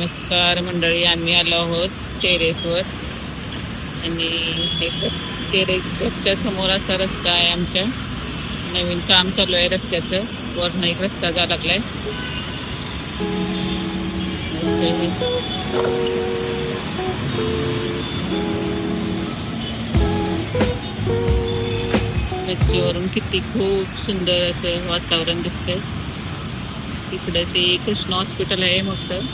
नमस्कार मंडळी, आम्ही आलो आहोत टेरेसवर आणि घरच्या समोर असा रस्ता आहे. आमच्या नवीन काम चालू आहे रस्त्याचं. वरनं एक रस्ता जा लागलाय. गच्चीवरून किती खूप सुंदर असं वातावरण दिसतंय. इकडे ते कृष्ण हॉस्पिटल आहे मोठं.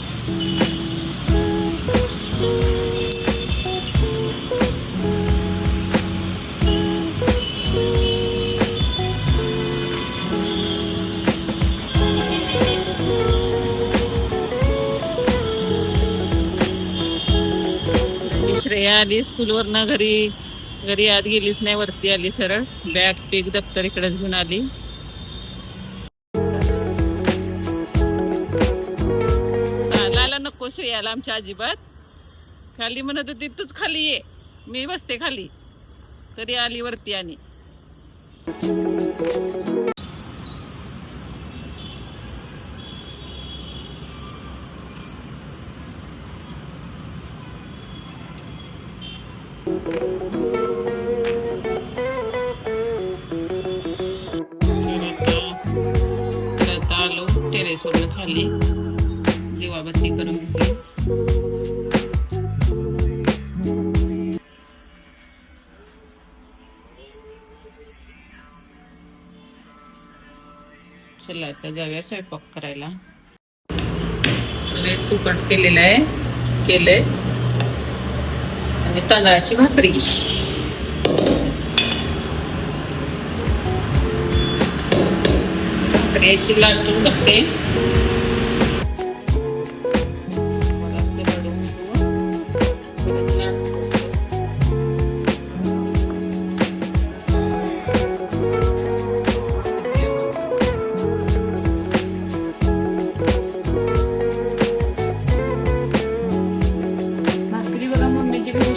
श्रेया आली स्कूलवरनं घरी आत गेलीच नाही. वरती आली सरळ. बॅग पीक दप्तर इकडेच घेऊन आली. नको श्रेयाला आमच्या अजिबात. खाली म्हणत होती तूच खाली ये, मी बसते खाली. तरी आली वरती. आणि आलो टेरेसवरून खाली. दिवाबत्ती करून घेतली. चला आता जाऊया स्वयंपाक करायला. सुकट केलेलं केलंय आणि तांदळाची भाकरी. भाकरी अशी लाटून टाकते.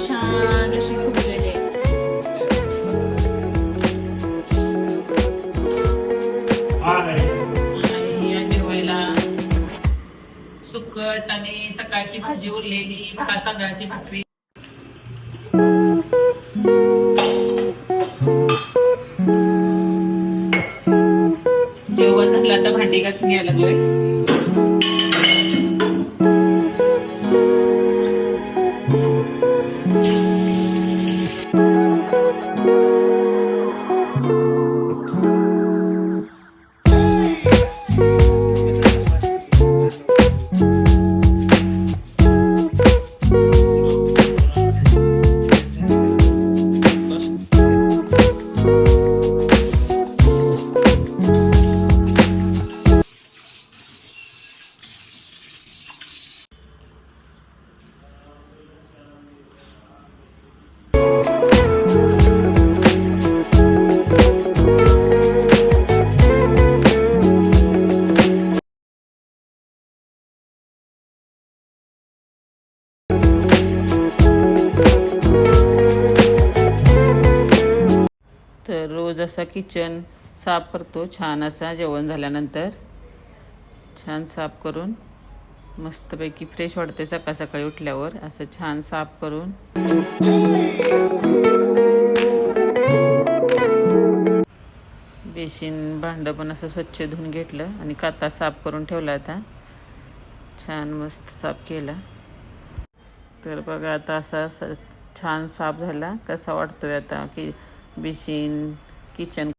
छान अशी फुगलेली आहे. सुकट आणि सकाळची भाजी उरलेली तांदळाची भाकरी. जेवण झालं आता भांडी घासून घ्यायला लागलोय. तर रोज असा किचन साफ करतो. छान असा जेवण झाल्यानंतर छान साफ करून मस्तपैकी फ्रेश वाटते. सकाळ सकाळी उठल्यावर असं छान साफ करून बेसिन भांडं पण असं स्वच्छ धुवून घेतलं आणि काता साफ करून ठेवला. आता छान मस्त साफ केला. तर बघा आता असा छान साफ झाला. कसा वाटतोय आता की बेसिन किचन